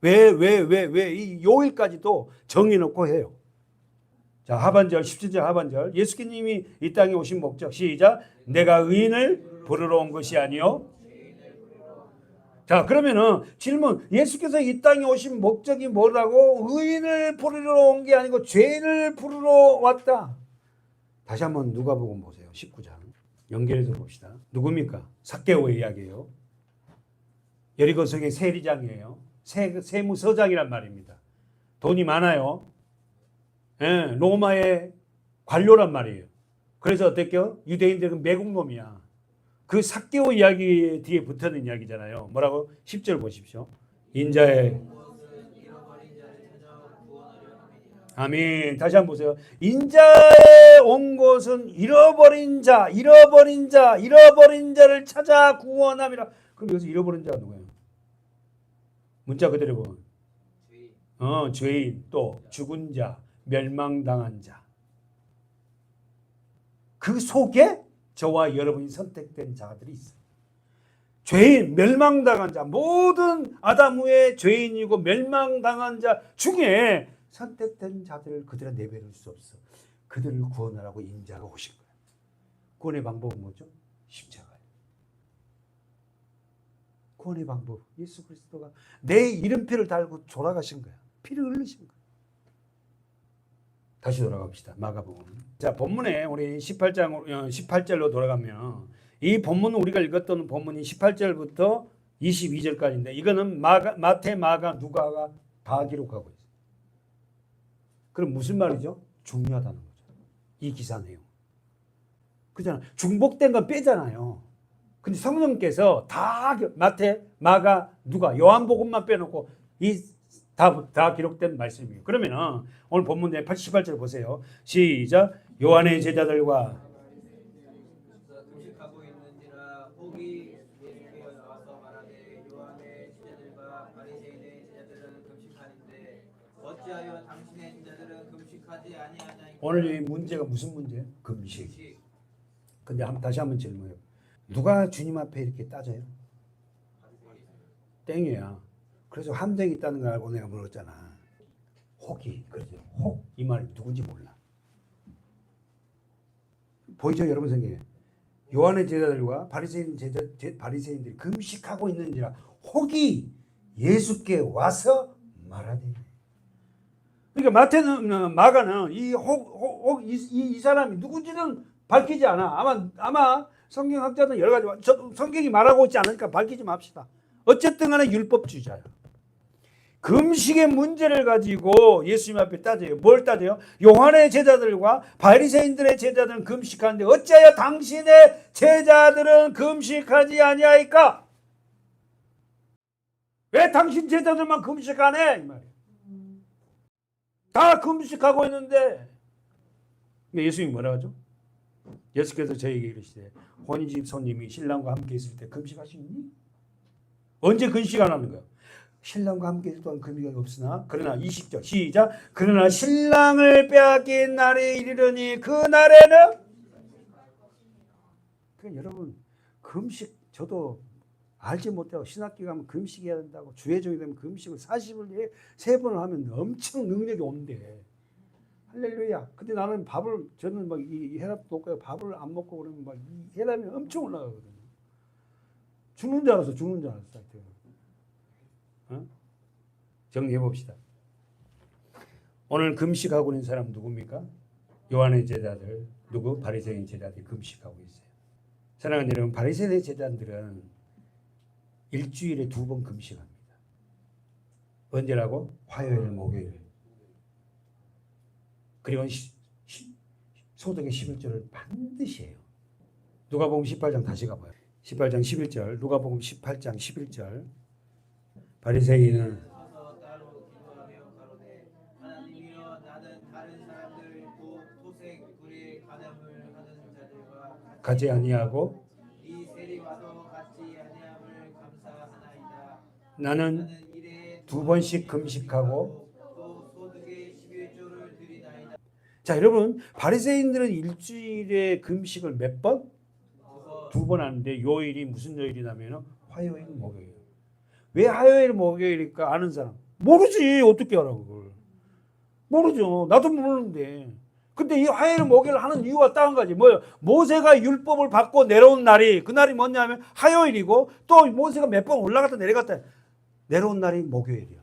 왜 이 요일까지도 정해놓고 해요. 자, 하반절 17절 하반절. 예수님이 이 땅에 오신 목적 시작. 내가 의인을 부르러 온 것이 아니요. 자, 그러면은 질문. 예수께서 이 땅에 오신 목적이 뭐라고? 의인을 부르러 온 게 아니고 죄인을 부르러 왔다. 다시 한번 누가복음 보세요. 19장. 연결해서 봅시다. 누굽니까? 삭개오의 이야기예요. 여리고성의 세리장이에요. 세무서장이란 말입니다. 돈이 많아요. 예, 로마의 관료란 말이에요. 그래서 어땠죠? 유대인들은 매국놈이야. 그 삭개오 이야기 뒤에 붙어있는 이야기잖아요. 뭐라고? 10절 보십시오. 인자의 아멘. 다시 한번 보세요. 인자에 온 것은 잃어버린 자를 찾아 구원함이라. 그럼 여기서 잃어버린 자가 누구예요? 문자 그대로 보면 죄인, 또 죽은 자, 멸망당한 자. 그 속에 저와 여러분이 선택된 자들이 있어요. 죄인, 멸망당한 자, 모든 아담 후에 죄인이고 멸망당한 자 중에 선택된 자들을 그들은 내버릴 수 없어. 그들을 구원하라고 인자가 오신 거예요. 구원의 방법은 뭐죠? 십자가예요. 구원의 방법, 예수 그리스도가 내 이름표를 달고 돌아가신 거야. 피를 흘리신 거야. 다시 돌아갑시다. 마가복음. 자, 본문에 우리 18절로 돌아가면 이 본문은 우리가 읽었던 본문이 18절부터 22절까지인데 이거는 마태, 마가, 누가가 다 기록하고 있어요. 그럼 무슨 말이죠? 중요하다는 거죠. 이 기사 내용. 그잖아. 중복된 건 빼잖아요. 근데 성령께서 다 마태, 마가, 누가 요한복음만 빼놓고 다 기록된 말씀이에요. 그러면은 오늘 본문 내 88절 보세요. 시작. 요한의 제자들과 금식하고 있는지라 혹이 예수께 나와서 말하되 요한의 제자들과 바리새인의 제자들은 금식하는데 어찌하여 당신의 제자들은 금식하지 아니하나이까. 오늘 이 문제가 무슨 문제예요? 금식. 근데 다시 한번 질문해요. 누가 주님 앞에 이렇게 따져요? 땡이야. 그래서 함정이 있다는 걸 알고 내가 물었잖아. 혹이, 그렇죠. 혹, 이 말이 누군지 몰라. 보이죠, 여러분 생각에? 요한의 제자들과 바리새인들이 금식하고 있는지라 혹이 예수께 와서 말하되. 그러니까 마태는 마가는 이 사람이 누군지는 밝히지 않아. 아마 성경학자들은 여러 가지 성경이 말하고 있지 않으니까 밝히지 맙시다. 어쨌든 간에 율법주의자야. 금식의 문제를 가지고 예수님 앞에 따져요. 뭘 따져요? 요한의 제자들과 바리새인들의 제자들은 금식하는데 어찌하여 당신의 제자들은 금식하지 아니하이까? 왜 당신 제자들만 금식하네? 이 말이에요. 다 금식하고 있는데 예수님이 뭐라 하죠? 예수께서 저에게 이르시되 혼인집 손님이 신랑과 함께 있을 때 금식하시니? 언제 금식 안 하는 거야? 신랑과 함께 있을 동안 금식이 없으나 그러나 20절 시작. 그러나 신랑을 빼앗긴 날이 이르려니 그 날에는. 그러니까 여러분 금식 저도 알지 못하고 신학교 가면 금식해야 된다고 주회종이 되면 금식을 40을 3번을 하면 엄청 능력이 온대. 할렐루야. 근데 나는 저는 막 이 혈압 높고 밥을 안 먹고 그러면 막 이 혈압이 엄청 올라가거든요. 죽는 줄 알았어. 어? 정리해 봅시다. 오늘 금식하고 있는 사람 누굽니까? 요한의 제자들, 누구? 바리새인 제자들이 금식하고 있어요. 사랑하는 여러분, 바리새인 제자들은 일주일에 2번 금식합니다. 언제라고? 화요일, 목요일. 그리고 소득의 11절을 반드시 해요. 누가복음 18장 다시 가봐요. 18장 11절, 누가복음 18장 11절. 바리새인은 서서 따로 기도하며 가로되 하나님이여 나는 다른 사람들 곧 토색 불에 간음을 하는 자들과 가지 아니하고 이 세리와도 같이 아니함을 감사하나이다. 나는 이래 2번씩 금식하고. 또 소득의 11조를 드리나이다. 자, 여러분 바리새인들은 일주일에 금식을 몇 번? 2번 하는데 요일이 무슨 요일이냐면 화요일, 목요일. 왜 화요일, 목요일일까 아는 사람? 모르지. 어떻게 알아 그걸? 모르죠. 나도 모르는데. 근데 이 화요일, 목요일 하는 이유가 딱 한 가지. 뭐예요? 모세가 율법을 받고 내려온 날이 그 날이 뭐냐면 화요일이고 또 모세가 몇 번 올라갔다 내려갔다 내려온 날이 목요일이야.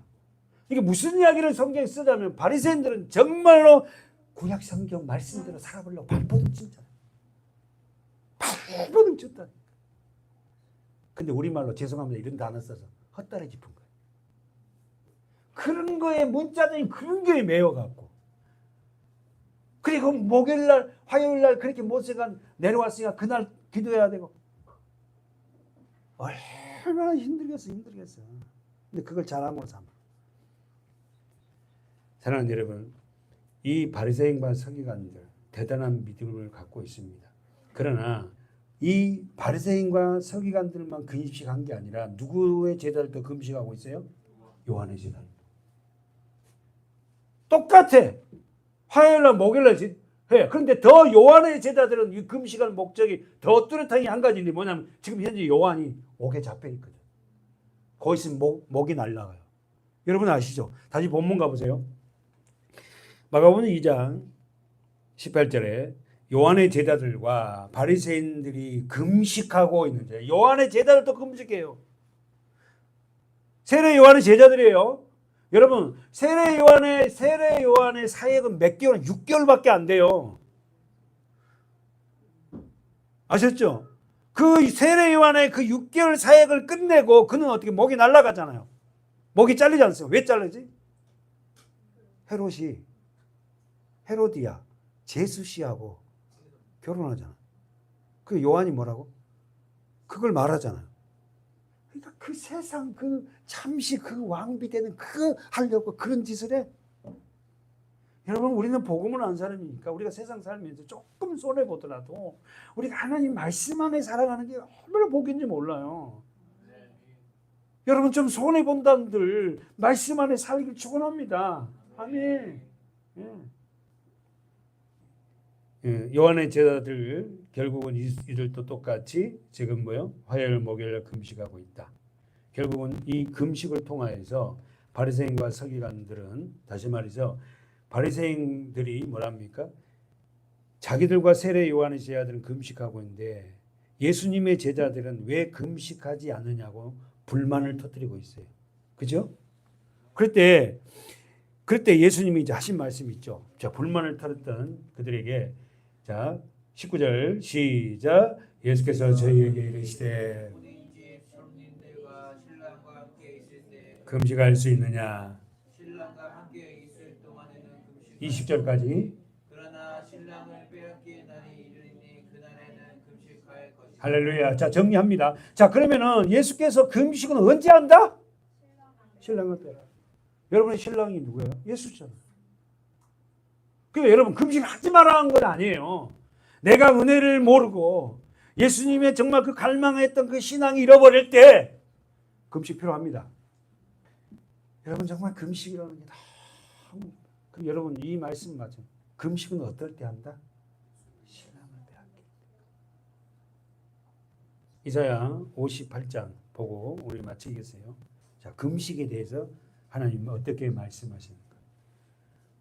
이게 무슨 이야기를 성경에 쓰자면 바리새인들은 정말로 구약 성경 말씀대로 살아보려고 발버둥 친다. 발버둥 쳤다. 근데 우리말로 죄송합니다 이런 단어 써서 헛다리 짚은 거예요. 그런 거에 문자적인 그런 거에 매여갖고 그리고 목요일날 화요일날 그렇게 모세가 내려왔으니까 그날 기도해야 되고 얼마나 힘들겠어. 근데 그걸 잘하고 삼아. 사랑하는 여러분, 이 바리새인과 서기관들 대단한 믿음을 갖고 있습니다. 그러나 이 바리새인과 서기관들만 금식한 게 아니라 누구의 제자들도 금식하고 있어요? 요한의 제자들. 똑같아. 화요일날 목요일날 해. 그런데 더 요한의 제자들은 이 금식할 목적이 더 뚜렷하게 한 가지인데 뭐냐면 지금 현재 요한이 옥에 잡혀 있거든. 거기 있으면 목이 날라가요. 여러분 아시죠? 다시 본문 가보세요. 마가복음 2장 18절에 요한의 제자들과 바리새인들이 금식하고 있는데 요한의 제자들도 금식해요. 세례 요한의 제자들이에요. 여러분 세례 요한의 사역은 몇 개월? 6개월밖에 안 돼요. 아셨죠? 그 세례 요한의 그 6개월 사역을 끝내고 그는 어떻게 목이 날아가잖아요. 목이 잘리지 않습니까? 왜 잘리지? 헤로디아 제수 씨하고 결혼하잖아. 그 요한이 뭐라고? 그걸 말하잖아요. 그러니까 그 세상 그 잠시 그 왕비되는 그거 하려고 그런 짓을 해. 여러분 우리는 복음을 아는 사람이니까 우리가 세상 살면서 조금 손해 보더라도 우리가 하나님 말씀 안에 살아가는 게 얼마나 복인지 몰라요. 여러분 좀 손해 본다들 말씀 안에 살길 축원합니다. 아멘. 요한의 제자들 결국은 이들도 똑같이 지금 화요일 목요일 금식하고 있다. 결국은 이 금식을 통하여서 바리새인과 서기관들은 다시 말해서 바리새인들이 뭐랍니까? 자기들과 세례 요한의 제자들은 금식하고 있는데 예수님의 제자들은 왜 금식하지 않느냐고 불만을 터뜨리고 있어요. 그죠? 그럴 때 예수님이 이제 하신 말씀이 있죠. 자, 불만을 터뜨렸던 그들에게 자, 19절 시작. 예수께서 저희에게 이르시되 본인 집 손님들과 신랑과 함께 있을 때 금식할 수 있느냐? 신랑과 함께 있을 동안에는 금식 20절까지. 그러나 신랑을 빼앗길 날이 이르니 그날에는 금식할 것이다. 할렐루야. 자, 정리합니다. 자, 그러면은 예수께서 금식은 언제 한다? 신랑을 빼. 여러분의 신랑이 누구예요? 예수잖아요. 그러니까 여러분 금식을 하지 말라는 건 아니에요. 내가 은혜를 모르고 예수님의 정말 그 갈망했던 그 신앙이 잃어버릴 때 금식 필요합니다. 여러분 정말 금식이라는 게 너무 여러분 이 말씀 맞아요. 금식은 어떨 때 한다? 신앙을 빼앗길 때. 이사야 58장 보고 우리 마치겠어요. 자, 금식에 대해서 하나님 어떻게 말씀하시는가?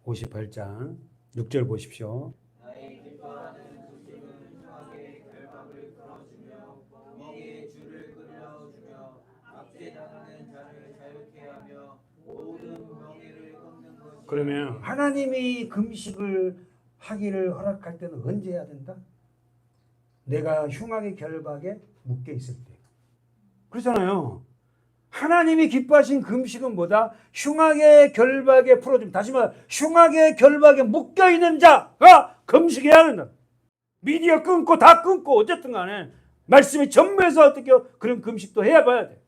58장 6절 보십시오. 나의 기뻐하는 음식은 흉악의 결박을 풀어주며 멍에 줄을 끊어주며 압제당하는 자를 자유케 하며 모든 멍에를 꺾는 것이. 그러면 하나님이 금식을 하기를 허락할 때는 언제 해야 된다? 내가 흉악의 결박에 묶여 있을 때. 그렇잖아요. 하나님이 기뻐하신 금식은 뭐다? 흉악의 결박에 풀어줌. 다시 말해 흉악의 결박에 묶여있는 자가 금식해야 한다. 미디어 끊고 다 끊고 어쨌든 간에 말씀이 전무해서 어떻게 그런 금식도 해야 봐야 돼.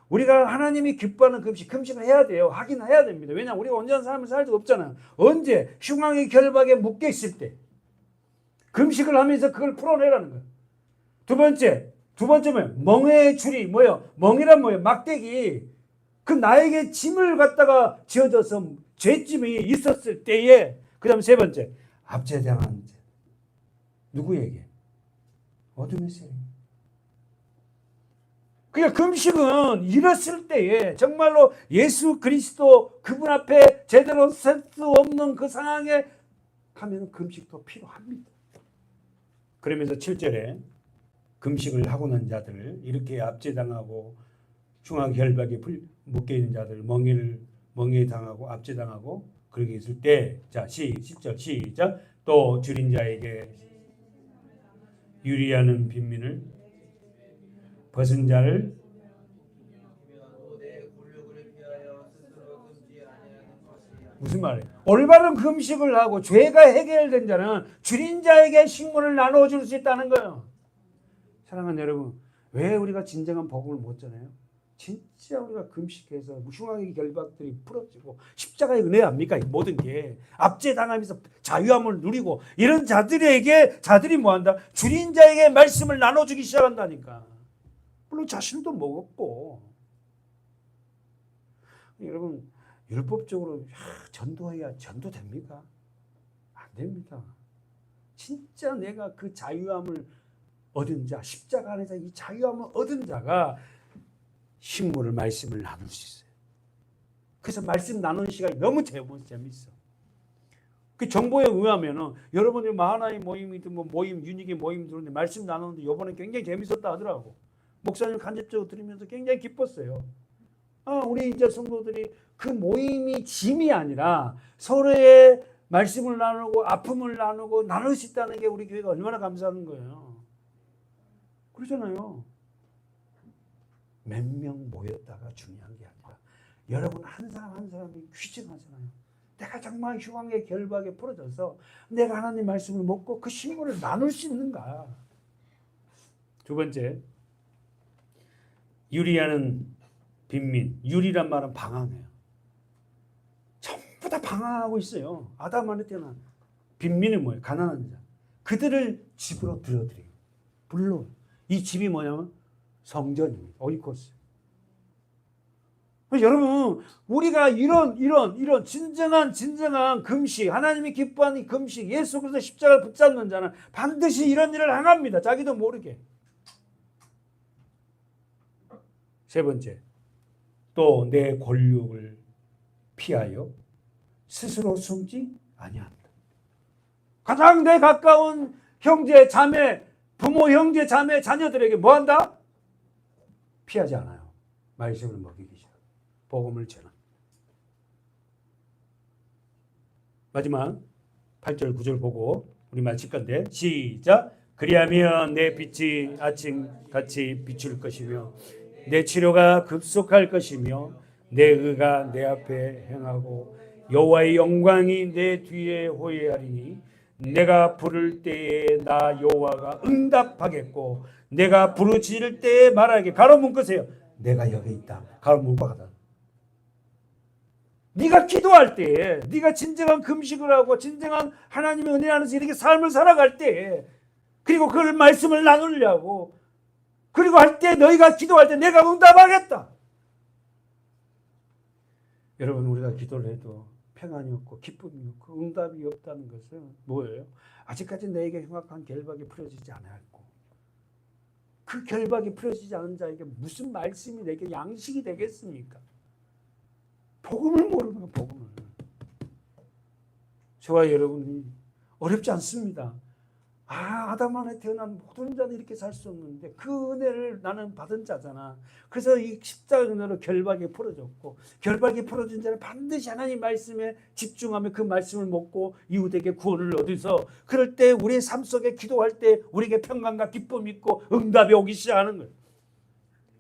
우리가 하나님이 기뻐하는 금식을 해야 돼요. 하긴 해야 됩니다. 왜냐하면 우리가 온전한 삶을 살 수가 없잖아요. 언제? 흉악의 결박에 묶여있을 때. 금식을 하면서 그걸 풀어내라는 거예요. 두 번째는 멍에의 줄이 뭐예요? 멍이란 뭐예요? 막대기. 그 나에게 짐을 갖다가 지어져서 죄짐이 있었을 때에 그 다음에 세 번째 압제당한 자. 누구에게? 어둠의 세력. 그러니까 금식은 이랬을 때에 정말로 예수 그리스도 그분 앞에 제대로 설 수 없는 그 상황에 가면 금식도 필요합니다. 그러면서 7절에 금식을 하고 난 자들 이렇게 압제당하고 흉악 결박에 묶여있는 자들 멍에 당하고 압제당하고 그렇게 있을 때 자 10절 시작. 또 줄인 자에게 유리하는 빈민을 벗은 자를 무슨 말이에요? 올바른 금식을 하고 죄가 해결된 자는 줄인 자에게 식물을 나눠줄 수 있다는 거예요. 사랑하는 여러분, 왜 우리가 진정한 복음을 못 전해요? 진짜 우리가 금식해서 흉악의 결박들이 풀어지고 십자가의 은혜 아닙니까? 이 모든 게 압제당하면서 자유함을 누리고 이런 자들이 뭐한다? 줄인 자에게 말씀을 나눠주기 시작한다니까. 물론 자신도 먹었고. 여러분, 율법적으로 전도해야 전도됩니까? 안 됩니다. 진짜 내가 그 자유함을 얻은 자, 십자가 안에서 이 자유함을 얻은 자가 식물을 말씀을 나눌 수 있어요. 그래서 말씀 나누는 시간이 너무 재밌어. 그 정보에 의하면은 여러분이 마하나의 모임이든 뭐 모임, 유니기 모임 들었는데 말씀 나누는데 이번에 굉장히 재밌었다 하더라고. 목사님 간접적으로 들으면서 굉장히 기뻤어요. 우리 이제 성도들이 그 모임이 짐이 아니라 서로의 말씀을 나누고 아픔을 나누고 나눌 수 있다는 게 우리 교회가 얼마나 감사한 거예요. 그러잖아요. 몇 명 모였다가 중요한 게 아니라 여러분 한 사람 한 사람이 귀중하잖아요. 내가 정말 흉악의 결박에 풀어져서 내가 하나님 말씀을 먹고 그 식물을 나눌 수 있는가. 두 번째, 유리하는 빈민. 유리란 말은 방황이에요. 전부 다 방황하고 있어요. 아담 안에 태어난 빈민은 뭐예요? 가난한 자. 그들을 집으로 들여드려요. 물론 이 집이 뭐냐면 성전입니다. 오이코스. 여러분, 우리가 이런 진정한 금식, 하나님이 기뻐하는 금식, 예수 그리스도 십자가를 붙잡는 자는 반드시 이런 일을 행합니다. 자기도 모르게. 세 번째, 또 내 권력을 피하여 스스로 숨지 아니한다. 가장 내 가까운 형제, 자매, 부모, 형제, 자매, 자녀들에게 뭐한다? 피하지 않아요. 말씀을 먹이기 시작. 복음을 전하. 마지막 8절 9절 보고 우리 마칠 건데 시작. 그리하면 내 빛이 아침같이 비출 것이며 내 치료가 급속할 것이며 내 의가 내 앞에 행하고 여호와의 영광이 내 뒤에 호위하리니 내가 부를 때에 나 여호와가 응답하겠고 내가 부르짖을 때에 말하게. 가로 묶으세요. 내가 여기 있다. 가로 묶어가다. 네가 기도할 때에, 네가 진정한 금식을 하고 진정한 하나님의 은혜 안에서 이렇게 삶을 살아갈 때에, 그리고 그 말씀을 나누려고, 그리고 할 때 너희가 기도할 때 내가 응답하겠다. 여러분, 우리가 기도를 해도 평안이 없고 기쁨이 없고 응답이 없다는 것은 뭐예요? 아직까지 내게 흉악한 결박이 풀어지지 않았고 그 결박이 풀어지지 않은 자에게 무슨 말씀이 내게 양식이 되겠습니까? 복음을 모르는 거, 복음을. 저와 여러분이 어렵지 않습니다. 아담 안에 태어난 모든 자는 이렇게 살 수 없는데 그 은혜를 나는 받은 자잖아. 그래서 이 십자가 은혜로 결박이 풀어졌고 결박이 풀어진 자는 반드시 하나님 말씀에 집중하며 그 말씀을 먹고 이웃에게 구원을 얻어서 그럴 때 우리의 삶 속에 기도할 때 우리에게 평강과 기쁨이 있고 응답이 오기 시작하는 거예요.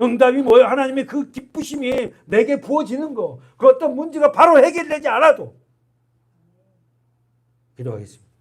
응답이 뭐예요? 하나님의 그 기쁘심이 내게 부어지는 거. 그 어떤 문제가 바로 해결되지 않아도. 기도하겠습니다.